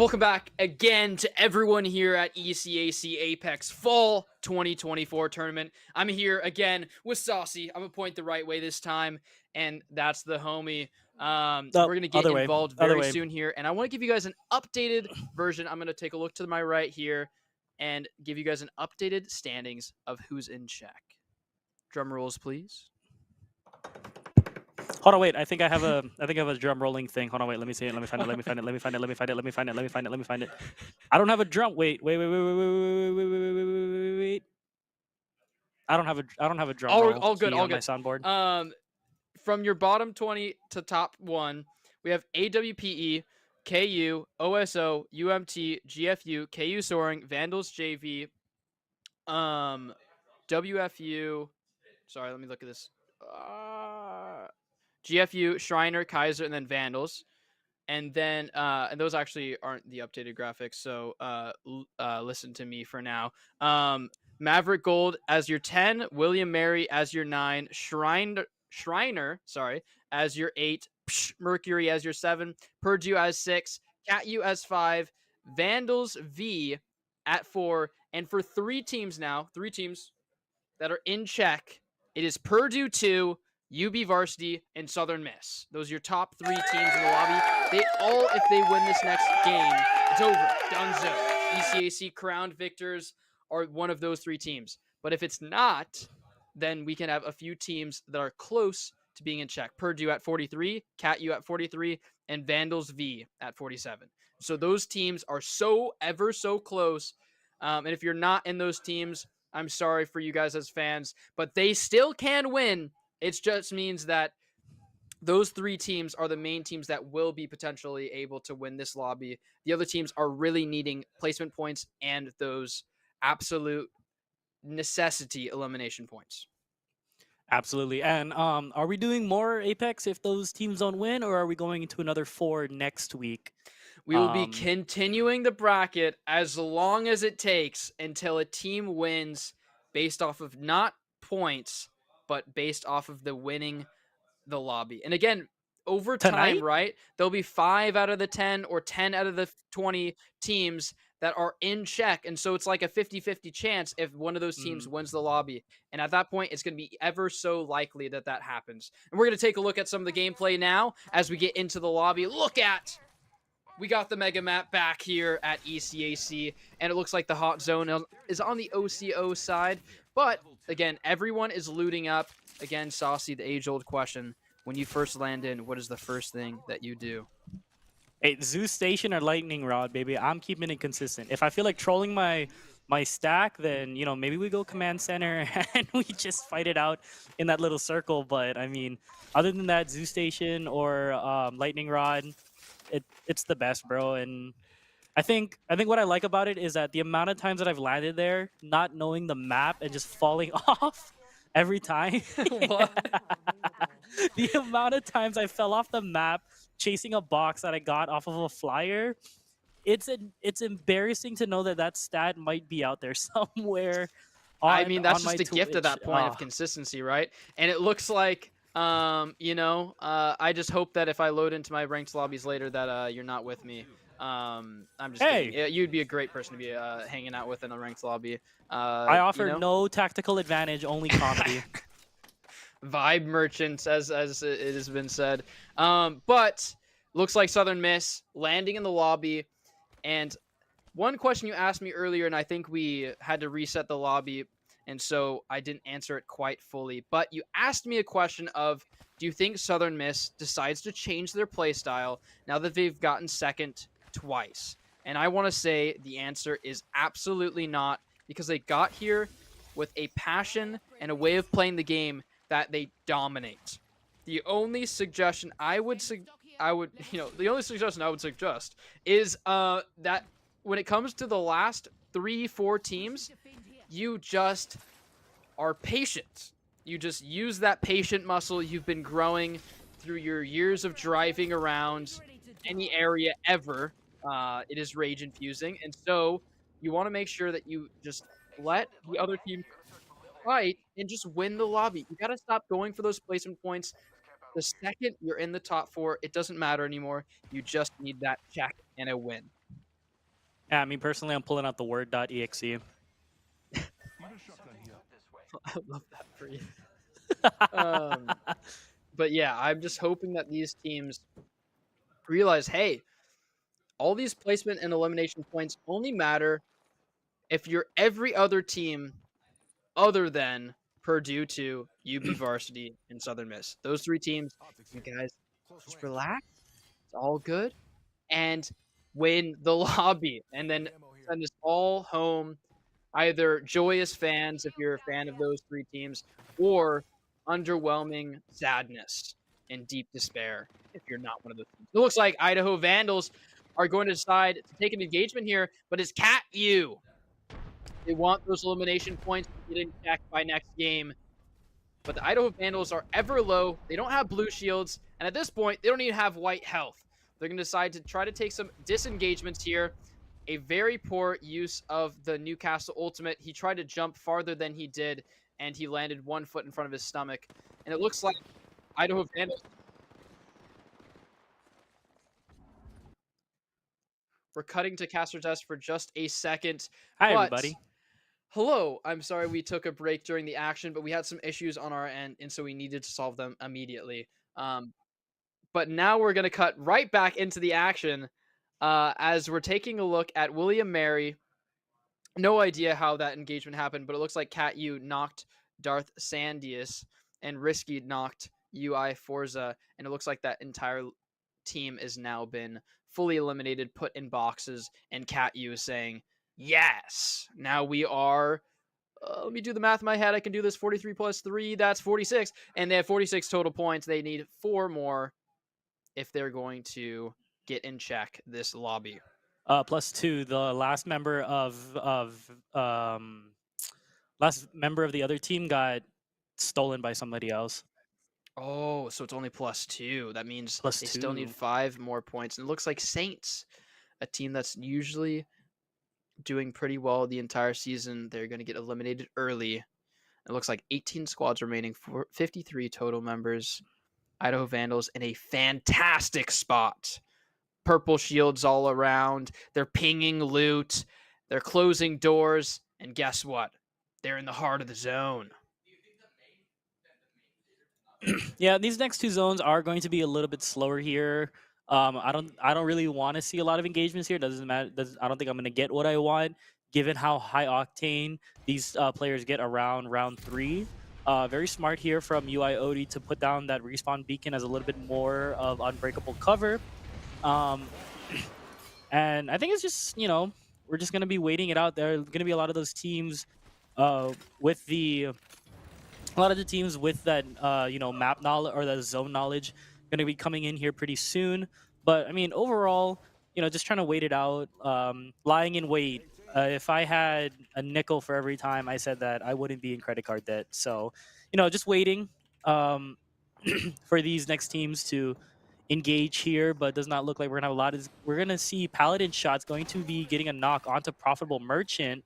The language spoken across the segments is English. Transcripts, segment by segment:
Welcome back again to everyone here at ECAC Apex Fall 2024 tournament. I'm here again with Saucy. I'm gonna point the right way this time, and that's the homie. No, We're gonna get other way. involved Other very way. soon here, and I want to give you guys an updated version. I'm gonna take a look to my right here and give you guys an updated standings of who's in check. Drum rolls, please. Hold on, wait. I think I have a drum rolling thing. Hold on, wait. Let me see it. Let me find it. Let me find it. Let me find it. Let me find it. Let me find it. Let me find it. Let me find it. I don't have a drum. Wait. I don't have a drum roll All good, key all on my good. soundboard. From your bottom 20 to top 1, we have AWPE, KU, OSO, UMT, GFU, KU Soaring, Vandals JV, WFU. Sorry, let me look at this. GFU, Shriner, Kaiser, and then Vandals. And then, and those actually aren't the updated graphics, so listen to me for now. Maverick Gold as your 10, William Mary as your 9, Shriner, sorry, as your 8, Mercury as your 7, Purdue as 6, Cat U as 5, Vandals V at 4, and for three teams that are in check, it is Purdue 2, UB Varsity, and Southern Miss. Those are your top 3 teams in the lobby. They all, if they win this next game, it's over. Dunzo. ECAC crowned victors are one of those 3 teams. But if it's not, then we can have a few teams that are close to being in check. Purdue at 43, Cat U at 43, and Vandals V at 47. So those teams are ever so close. And if you're not in those teams, I'm sorry for you guys as fans, but they still can win. It just means that those 3 teams are the main teams that will be potentially able to win this lobby. The other teams are really needing placement points and those absolute necessity elimination points. Absolutely. And are we doing more Apex if those teams don't win, or are we going into another 4 next week? We will be Um, continuing the bracket as long as it takes until a team wins based off of not points, but based off of the winning the lobby. And again, over time, Tonight? right? There'll be 5 out of the 10 or 10 out of the 20 teams that are in check. And so it's like a 50-50 chance if one of those teams Mhm. wins the lobby. And at that point, it's going to be ever so likely that that happens. And we're going to take a look at some of the gameplay now as we get into the lobby. We got the mega map back here at ECAC, and it looks like the hot zone is on the OCO side. But again, everyone is looting up. Again, Saucy, the age-old question: when you first land in, what is the first thing that you do? Hey, Zeus Station or Lightning Rod, baby. I'm keeping it consistent. If I feel like trolling my stack, then maybe we go command center and we just fight it out in that little circle. But I mean, other than that, Zeus Station or Lightning Rod, it's the best, bro. And I think what I like about it is that the amount of times that I've landed there, not knowing the map and just falling off every time. What? The amount of times I fell off the map chasing a box that I got off of a flyer, it's embarrassing to know that that stat might be out there somewhere I on mean, that's on my just a gift at Twitch. that point of consistency, right? And it looks like, I just hope that if I load into my ranked lobbies later, that you're not with me. I'm just kidding. Hey, Yeah, you'd be a great person to be hanging out with in a ranked lobby. I You offer know. no tactical advantage, only comedy. Vibe merchants, as it has been said. But looks like Southern Miss landing in the lobby. And one question you asked me earlier, and I think we had to reset the lobby, and so I didn't answer it quite fully. But you asked me a question of, do you think Southern Miss decides to change their play style now that they've gotten second twice? And I want to say the answer is absolutely not, because they got here with a passion and a way of playing the game that they dominate. The only suggestion I would the only suggestion I would suggest is that when it comes to the last 3-4 teams, you just are patient. You just use that patient muscle you've been growing through your years of driving around any area ever. It is rage infusing, and so you want to make sure that you just let the other team fight and just win the lobby. You got to stop going for those placement points. The second you're in the top 4, it doesn't matter anymore. You just need that check and a win. Yeah, I mean, personally, I'm pulling out the word.exe. I love that for you. Um, but yeah, I'm just hoping that these teams realize, hey, all these placement and elimination points only matter if you're every other team other than Purdue 2, UB Varsity, and Southern Miss. Those three teams, you guys just relax. It's all good. And win the lobby. And then send us all home, either joyous fans if you're a fan of those three teams, or underwhelming sadness and deep despair if you're not one of those teams. It looks like Idaho Vandals are going to decide to take an engagement here, but it's Cat U. They want those elimination points to get in check by next game. But the Idaho Vandals are ever low. They don't have blue shields. And at this point, they don't even have white health. They're going to decide to try to take some disengagements here. A very poor use of the Newcastle ultimate. He tried to jump farther than he did, and he landed 1 foot in front of his stomach. And it looks like Idaho Vandals. We're cutting to Caster's Test for just a second. Hi, But everybody. hello, I'm sorry we took a break during the action, but we had some issues on our end, and so we needed to solve them immediately. But now we're going to cut right back into the action as we're taking a look at William Mary. No idea how that engagement happened, but it looks like Cat U knocked Darth Sandius and Risky knocked UI Forza, and it looks like that entire team has now been fully eliminated, put in boxes, and Cat U is saying, yes, now we are let me do the math in my head. I can do this. 43 plus 3, that's 46. And they have 46 total points. They need 4 more if they're going to get in check this lobby. +2, the last member last member of the other team got stolen by somebody else. Oh, so it's only +2. That means they still need +2. 5 more points. And it looks like Saints, a team that's usually doing pretty well the entire season, they're going to get eliminated early. It looks like 18 squads remaining, 53 total members. Idaho Vandals in a fantastic spot. Purple shields all around. They're pinging loot. They're closing doors. And guess what? They're in the heart of the zone. Yeah, these next two zones are going to be a little bit slower here. I don't really want to see a lot of engagements here. Doesn't matter. I don't think I'm going to get what I want, given how high octane these players get around round 3. Very smart here from UI Odie to put down that respawn beacon as a little bit more of unbreakable cover. And I think it's just, we're just going to be waiting it out. There are going to be a lot of those teams with the a lot of the teams with that map knowledge or the zone knowledge going to be coming in here pretty soon. But I mean, overall, just trying to wait it out, lying in wait. If I had a nickel for every time I said that, I wouldn't be in credit card debt. So, just waiting for these next teams to engage here, but does not look like we're gonna have a lot of. We're gonna see Paladin shots going to be getting a knock onto Profitable Merchant.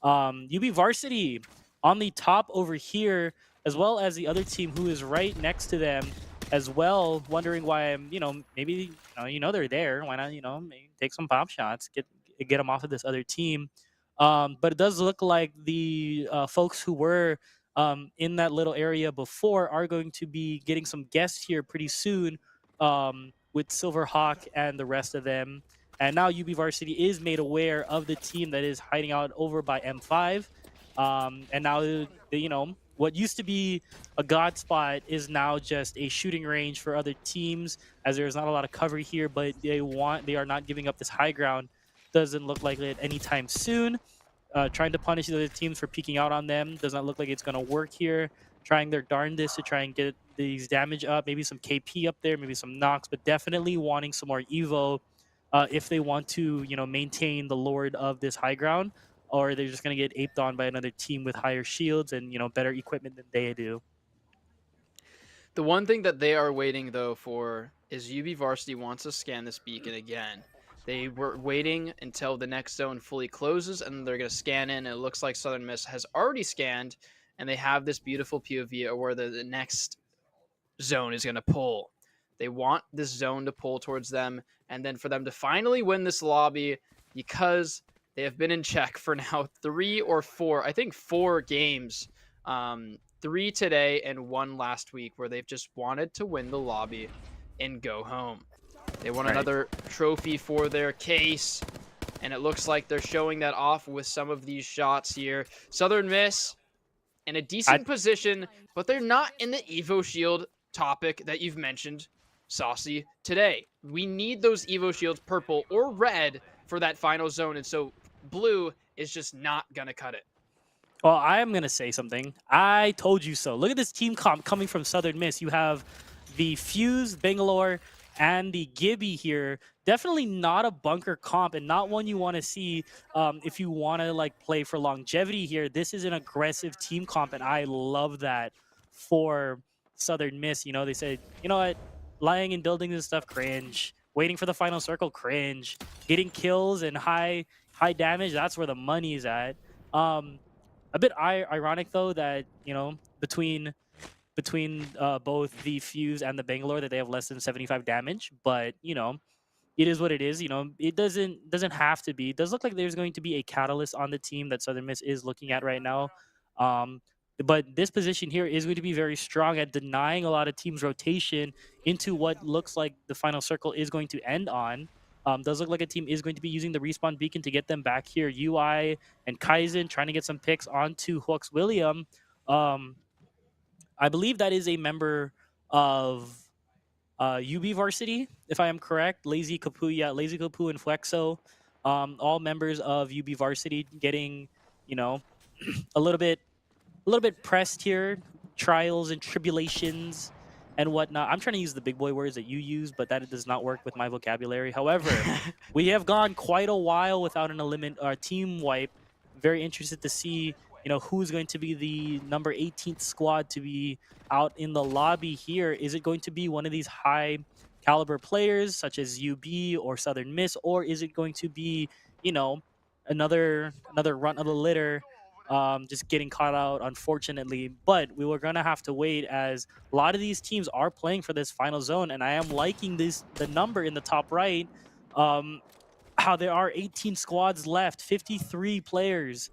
UB Varsity on the top over here, as well as the other team who is right next to them as well, wondering why I'm, maybe, they're there. Why not, maybe take some pop shots, get them off of this other team. But it does look like the folks who were in that little area before are going to be getting some guests here pretty soon with Silverhawk and the rest of them. And now UB Varsity is made aware of the team that is hiding out over by M5. And now, what used to be a god spot is now just a shooting range for other teams, as there's not a lot of cover here, but they are not giving up this high ground. Doesn't look like it anytime soon. Trying to punish the other teams for peeking out on them. Does not look like it's going to work here. Trying their darndest to try and get these damage up. Maybe some KP up there, maybe some knocks, but definitely wanting some more Evo if they want to, maintain the lord of this high ground, or they're just going to get aped on by another team with higher shields and, better equipment than they do. The one thing that they are waiting, though, for is UB Varsity wants to scan this beacon again. They were waiting until the next zone fully closes, and they're going to scan in. And it looks like Southern Miss has already scanned, and they have this beautiful POV where the next zone is going to pull. They want this zone to pull towards them, and then for them to finally win this lobby, because they have been in check for now 3 or 4, I think 4 games. 3 today and 1 last week where they've just wanted to win the lobby and go home. They want Right. another trophy for their case, and it looks like they're showing that off with some of these shots here. Southern Miss in a decent position, but they're not in the Evo Shield topic that you've mentioned, Saucy, today. We need those Evo Shields purple or red for that final zone, and so blue is just not going to cut it. Well, I am going to say something. I told you so. Look at this team comp coming from Southern Miss. You have the Fuse, Bangalore, and the Gibby here. Definitely not a bunker comp and not one you want to see if you want to like play for longevity here. This is an aggressive team comp, and I love that for Southern Miss. You know, they said, you know what, lying and buildings and stuff, cringe. Waiting for the final circle, cringe. Getting kills and high damage, that's where the money is at. A bit ironic though that, you know, between both the Fuse and the Bangalore that they have less than 75 damage, but you know, it is what it is. You know, it doesn't have to be. It does look like there's going to be a catalyst on the team that Southern Miss is looking at right now. But this position here is going to be very strong at denying a lot of teams rotation into what looks like the final circle is going to end on. Does look like a team is going to be using the respawn beacon to get them back here. UI and Kaizen trying to get some picks onto Hooks William. I believe that is a member of UB Varsity, if I am correct. Lazy Kapu, Lazy Kapu and Flexo, all members of UB Varsity getting, you know, a little bit pressed here. Trials and tribulations and whatnot. I'm trying to use the big boy words that you use, but that does not work with my vocabulary. However, we have gone quite a while without an team wipe. Very interested to see, you know, who's going to be the number 18th squad to be out in the lobby here. Is it going to be one of these high caliber players such as UB or Southern Miss, or is it going to be, you know, another run of the litter? Just getting caught out, unfortunately. But we were going to have to wait, as a lot of these teams are playing for this final zone, and I am liking the number in the top right, how there are 18 squads left, 53 players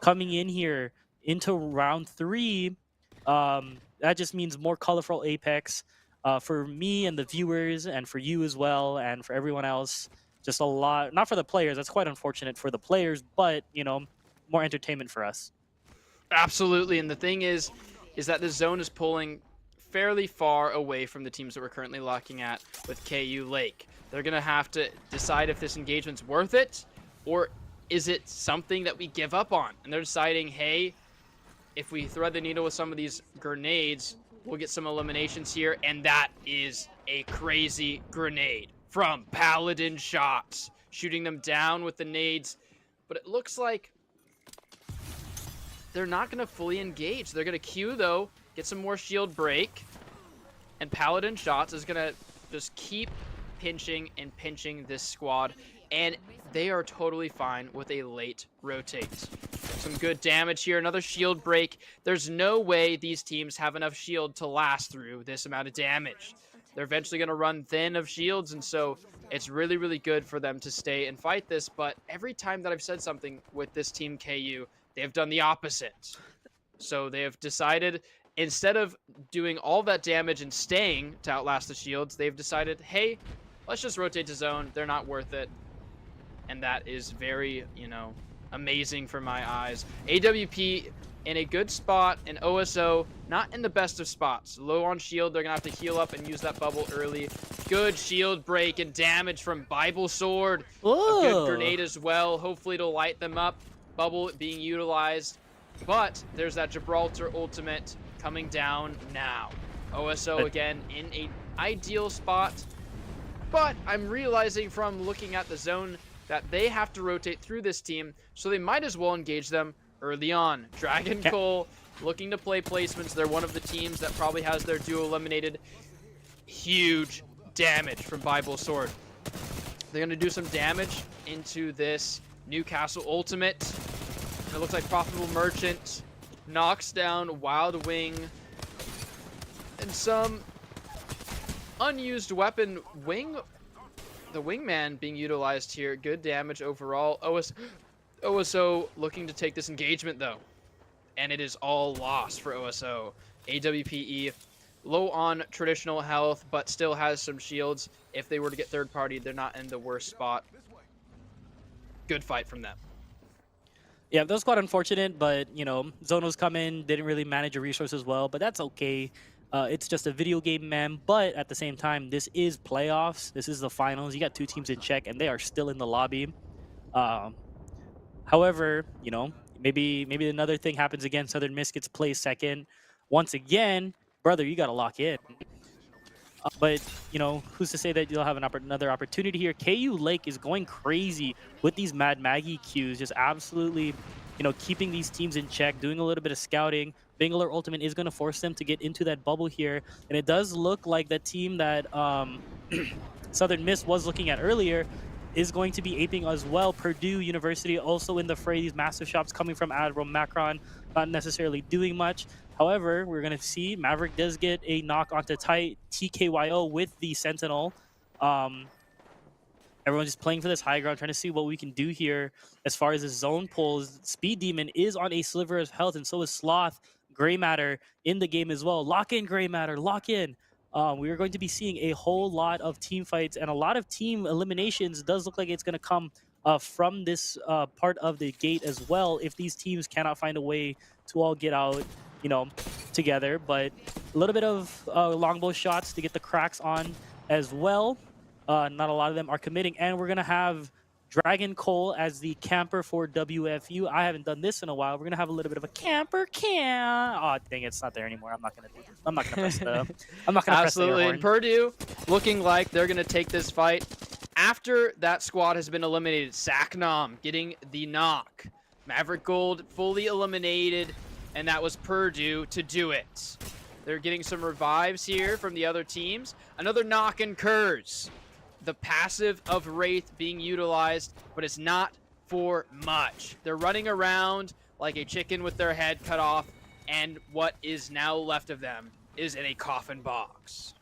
coming in here into round 3. That just means more colorful Apex for me and the viewers, and for you as well, and for everyone else. Just a lot, not for the players, that's quite unfortunate for the players, but, you know, more entertainment for us. Absolutely, and the thing is that the zone is pulling fairly far away from the teams that we're currently looking at with KU Lake. They're going to have to decide if this engagement's worth it, or is it something that we give up on? And they're deciding, hey, if we thread the needle with some of these grenades, we'll get some eliminations here, and that is a crazy grenade from Paladin Shots, shooting them down with the nades. But it looks like they're not going to fully engage. They're going to queue, though, get some more shield break. And Paladin Shots is going to just keep pinching and pinching this squad. And they are totally fine with a late rotate. Some good damage here. Another shield break. There's no way these teams have enough shield to last through this amount of damage. They're eventually going to run thin of shields. And so it's really, really good for them to stay and fight this. But every time that I've said something with this team KU, they've done the opposite. So they have decided, instead of doing all that damage and staying to outlast the shields, they've decided, hey, let's just rotate to zone. They're not worth it. And that is very, you know, amazing for my eyes. AWP in a good spot, and OSO not in the best of spots. Low on shield, they're going to have to heal up and use that bubble early. Good shield break and damage from Bible Sword. Ooh. A good grenade as well. Hopefully it'll light them up. Bubble being utilized, but there's that Gibraltar ultimate coming down now. OSO again in an ideal spot, but I'm realizing from looking at the zone that they have to rotate through this team, so they might as well engage them early on. Dragon Cole looking to play placements. They're one of the teams that probably has their duo eliminated. Huge damage from Bible Sword. They're going to do some damage into this Newcastle ultimate. It looks like Profitable Merchant knocks down Wild Wing, and some unused weapon. Wing, the wingman being utilized here. Good damage overall. OSO looking to take this engagement though, and it is all lost for OSO. AWPE low on traditional health, but still has some shields. If they were to get third party, they're not in the worst spot. Good fight from them. Yeah, that was quite unfortunate, but, you know, Zonos come in, didn't really manage your resources well, but that's okay. It's just a video game, man. But at the same time, this is playoffs. This is the finals. You got two teams in check, and they are still in the lobby. However, you know, maybe another thing happens again. Southern Miss gets placed second. Once again, brother, you got to lock in. But, you know, who's to say that you'll have another opportunity here? KU Lake is going crazy with these Mad Maggie Qs, just absolutely, you know, keeping these teams in check, doing a little bit of scouting. Bangalore Ultimate is going to force them to get into that bubble here. And it does look like the team that Southern Miss was looking at earlier is going to be aping as well. Purdue University also in the fray. These massive shots coming from Admiral Macron, not necessarily doing much. However, we're going to see Maverick does get a knock onto TKYO with the Sentinel. Everyone's just playing for this high ground, trying to see what we can do here as far as the zone pulls. Speed Demon is on a sliver of health, and so is Sloth. Gray Matter in the game as well. Lock in, Gray Matter. Lock in. We are going to be seeing a whole lot of team fights and a lot of team eliminations. Does look like it's going to come from this part of the gate as well if these teams cannot find a way to all get out, you know, together. But a little bit of longbow shots to get the cracks on as well. Not a lot of them are committing, and we're gonna have Dragon Cole as the camper for WFU. I haven't done this in a while. We're gonna have a little bit of a camper cam. Oh dang, it's not there anymore. I'm not gonna do this. I'm not gonna press the. I'm not gonna Absolutely. press And Purdue looking like they're gonna take this fight after that squad has been eliminated. Saknam getting the knock. Maverick Gold fully eliminated. And that was Purdue to do it. They're getting some revives here from the other teams. Another knock occurs. The passive of Wraith being utilized, but it's not for much. They're running around like a chicken with their head cut off, and what is now left of them is in a coffin box.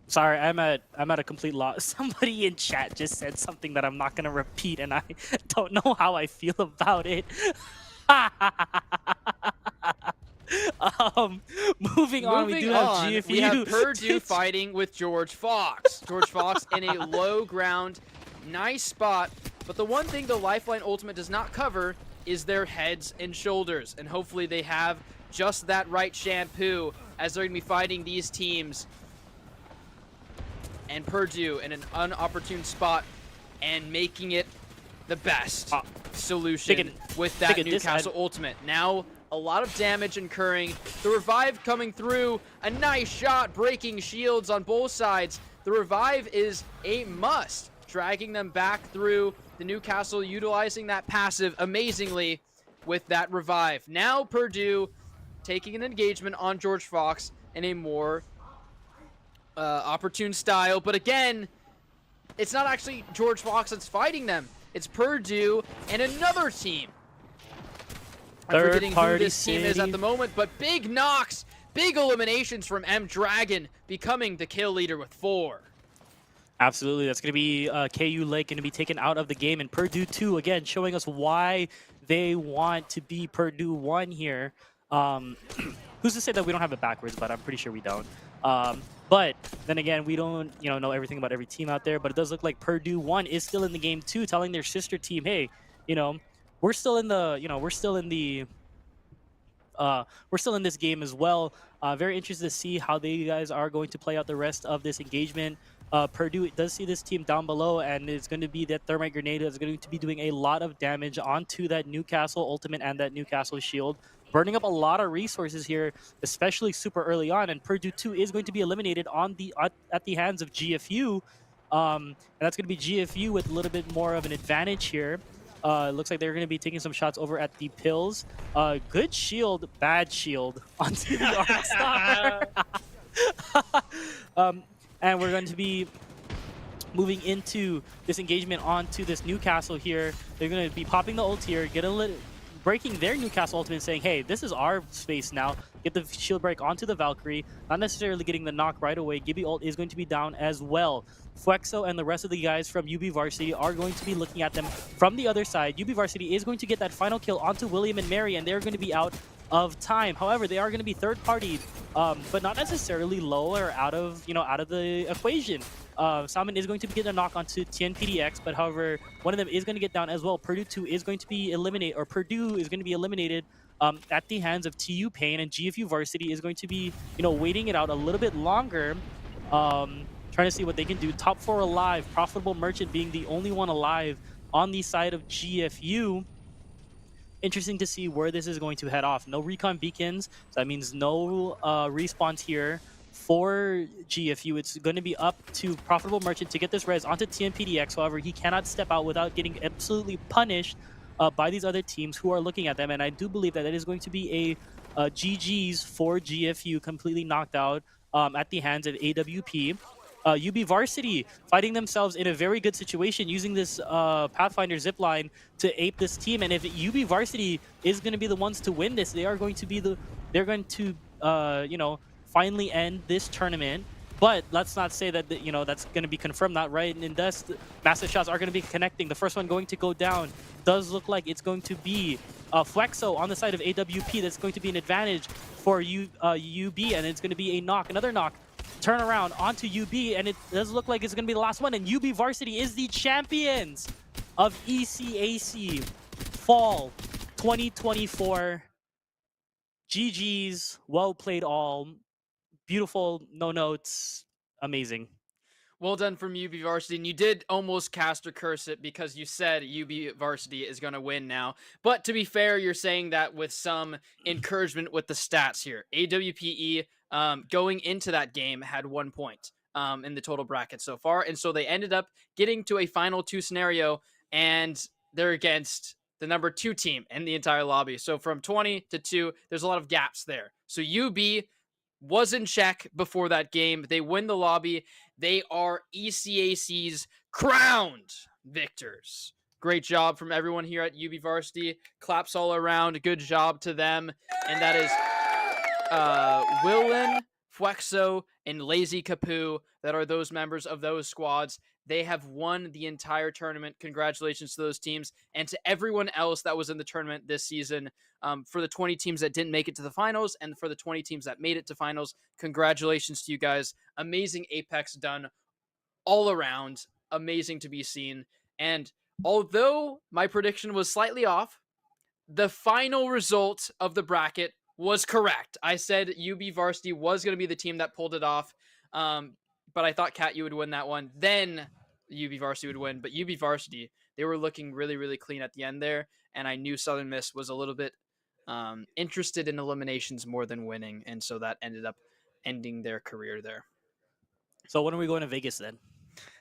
Sorry, I'm at a complete loss. Somebody in chat just said something that I'm not gonna repeat, and I don't know how I feel about it. Moving on, we do have GFU. We have Purdue fighting with George Fox. George Fox in a low ground, nice spot. But the one thing the Lifeline Ultimate does not cover is their heads and shoulders, and hopefully they have just that right shampoo as they're gonna be fighting these teams. And Purdue in an unopportune spot and making it the best solution with that Newcastle Ultimate. Now, a lot of damage incurring. The revive coming through. A nice shot breaking shields on both sides. The revive is a must, dragging them back through the Newcastle, utilizing that passive amazingly with that revive. Now, Purdue taking an engagement on George Fox in a more opportune style, but again, it's not actually George Fox that's fighting them. It's Purdue and another team. I'm forgetting who this team is at the moment, but big knocks, big eliminations from M Dragon, becoming the kill leader with 4. Absolutely, that's going to be KU Lake going to be taken out of the game, and Purdue 2 again showing us why they want to be Purdue 1 here. Who's to say that we don't have it backwards, but I'm pretty sure we don't. But then again, we don't, you know everything about every team out there. But it does look like Purdue 1 is still in the game too, telling their sister team, "Hey, you know, we're still in the, we're still in this game as well." Very interested to see how they guys are going to play out the rest of this engagement. Purdue does see this team down below, and it's going to be that Thermite Grenade that's going to be doing a lot of damage onto that Newcastle Ultimate and that Newcastle Shield, burning up a lot of resources here, especially super early on. And Purdue 2 is going to be eliminated at the hands of GFU, and that's going to be GFU with a little bit more of an advantage here. It looks like they're going to be taking some shots over at the Pills. Good shield, bad shield onto the Arc Star. And we're going to be moving into this engagement onto this Newcastle here. They're going to be popping the ult here, breaking their Newcastle ultimate, saying, hey, this is our space now. Get the shield break onto the Valkyrie, not necessarily getting the knock right away. Gibby ult is going to be down as well. Flexo and the rest of the guys from UB Varsity are going to be looking at them from the other side. UB Varsity is going to get that final kill onto William and Mary, and they're going to be out of time. However, they are going to be third party, but not necessarily low or out of the equation. Salmon is going to get a knock onto TNPDX, but however, one of them is going to get down as well. Purdue 2 is going to be eliminated, or Purdue is going to be eliminated at the hands of TU Pain, and GFU Varsity is going to be, waiting it out a little bit longer, trying to see what they can do. Top 4 alive, Profitable Merchant being the only one alive on the side of GFU. Interesting to see where this is going to head off. No recon beacons, so that means no respawns here for GFU. It's going to be up to Profitable Merchant to get this res onto TNPDX. However, he cannot step out without getting absolutely punished by these other teams who are looking at them. And I do believe that it is going to be a GG's for GFU, completely knocked out at the hands of AWP. UB Varsity fighting themselves in a very good situation, using this Pathfinder zipline to ape this team. And if UB Varsity is going to be the ones to win this, they're going to finally end this tournament. But let's not say that that's going to be confirmed, not right. And thus, massive shots are going to be connecting. The first one going to go down. Does look like it's going to be Flexo on the side of AWP. That's going to be an advantage for UB, and it's going to be a knock, another knock. Turn around onto UB, and it does look like it's going to be the last one. And UB Varsity is the champions of ECAC Fall 2024. GG's, well played all. Beautiful, no notes, amazing. Well done from UB Varsity, and you did almost cast or curse it because you said UB Varsity is going to win now. But to be fair, you're saying that with some encouragement with the stats here. AWPE, going into that game, had 1 point in the total bracket so far, and so they ended up getting to a final 2 scenario, and they're against the number 2 team in the entire lobby. So from 20 to 2, there's a lot of gaps there. So UB was in check before that game. They win the lobby. They are ECAC's crowned victors. Great job from everyone here at UB Varsity. Claps all around. Good job to them. And that is Willin, Flexo, and Lazy Kapoo that are those members of those squads. They have won the entire tournament. Congratulations to those teams and to everyone else that was in the tournament this season. For the 20 teams that didn't make it to the finals and for the 20 teams that made it to finals, congratulations to you guys. Amazing Apex done all around. Amazing to be seen. And although my prediction was slightly off, the final result of the bracket was correct. I said UB Varsity was going to be the team that pulled it off. But I thought, Kat, you would win that one. Then UB Varsity would win. But UB Varsity, they were looking really, really clean at the end there. And I knew Southern Miss was a little bit interested in eliminations more than winning. And so that ended up ending their career there. So when are we going to Vegas then?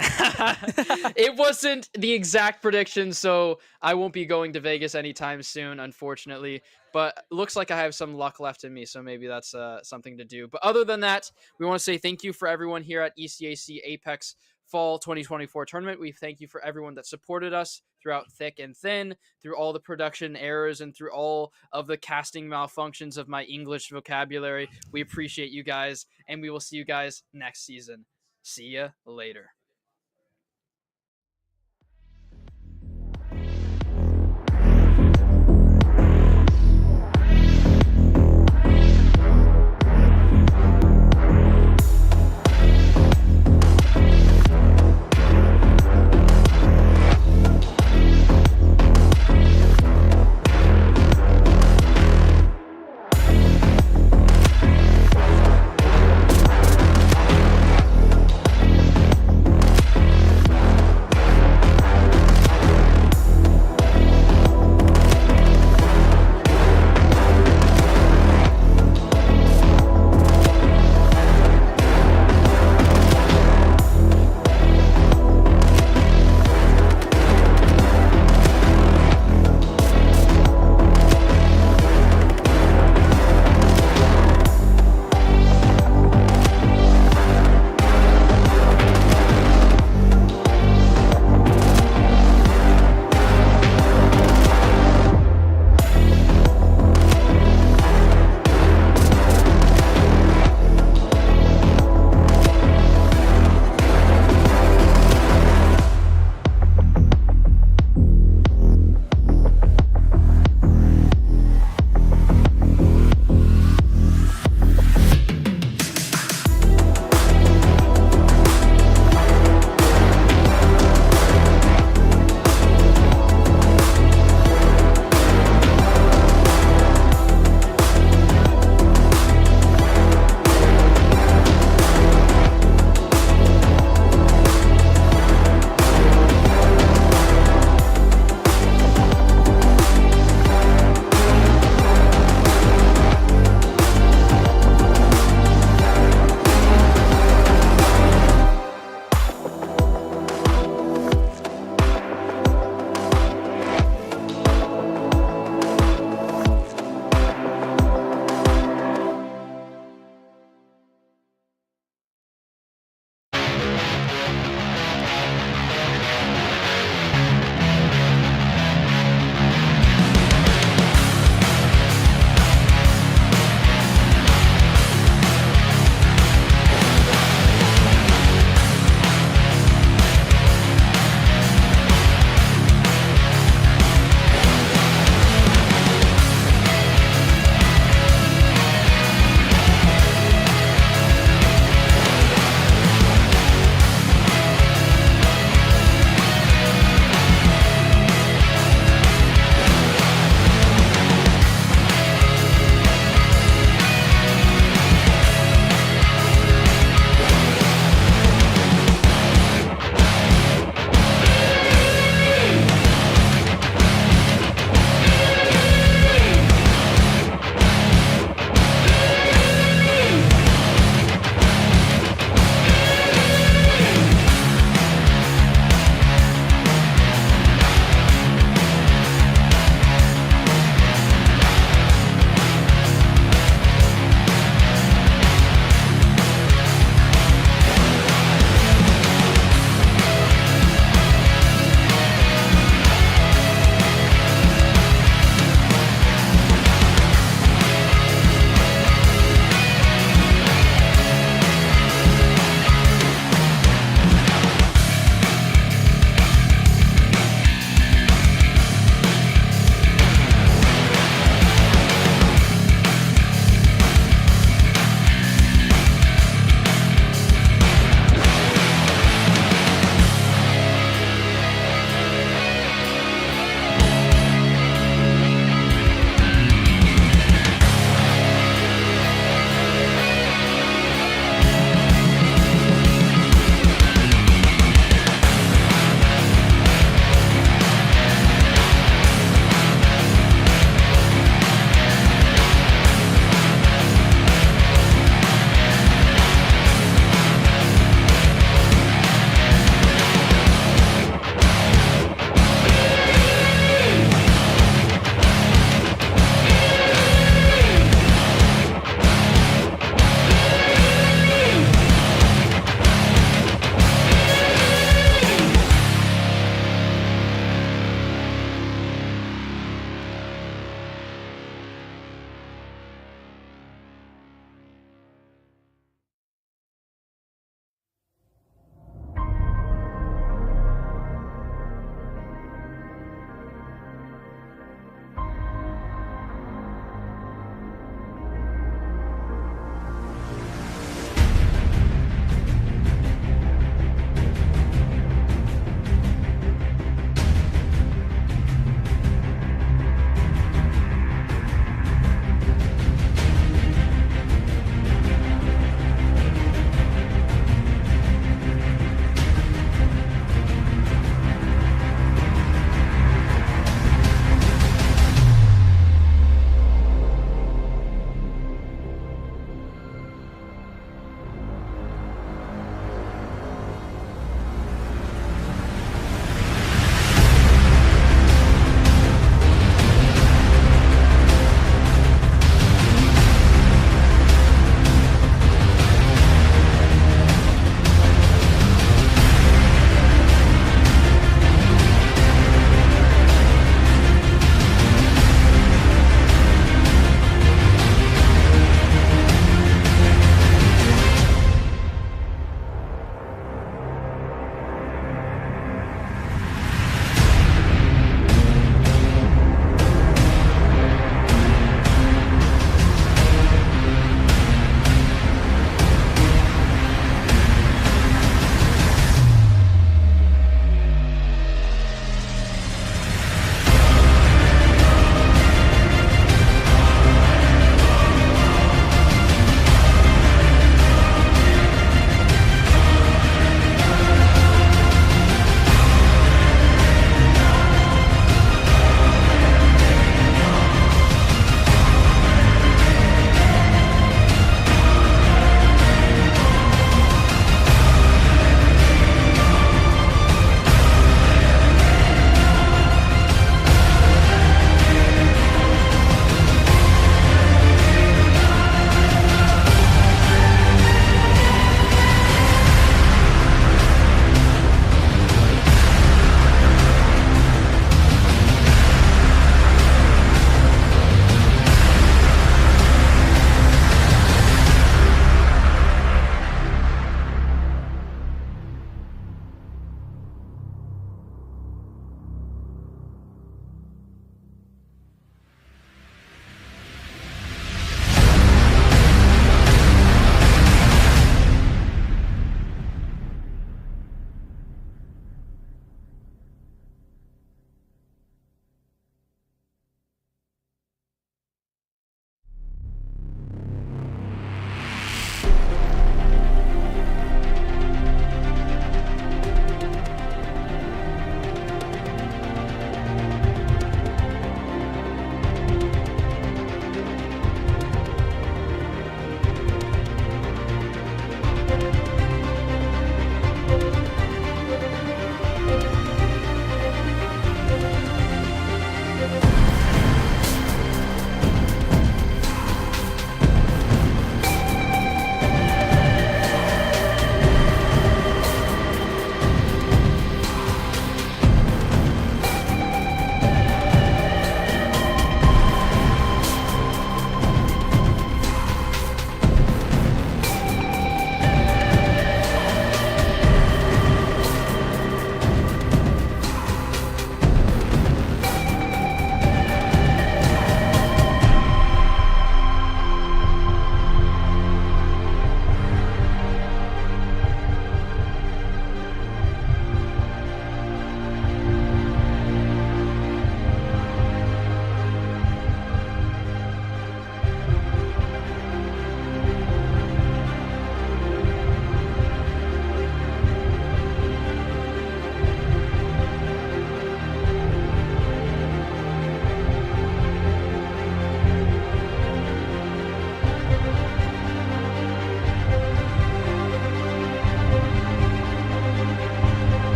It wasn't the exact prediction, so I won't be going to Vegas anytime soon, unfortunately. But looks like I have some luck left in me, so maybe that's something to do. But other than that, we want to say thank you for everyone here at ECAC Apex Fall 2024 tournament. We thank you for everyone that supported us throughout thick and thin, through all the production errors, and through all of the casting malfunctions of my English vocabulary. We appreciate you guys, and we will see you guys next season. See ya later.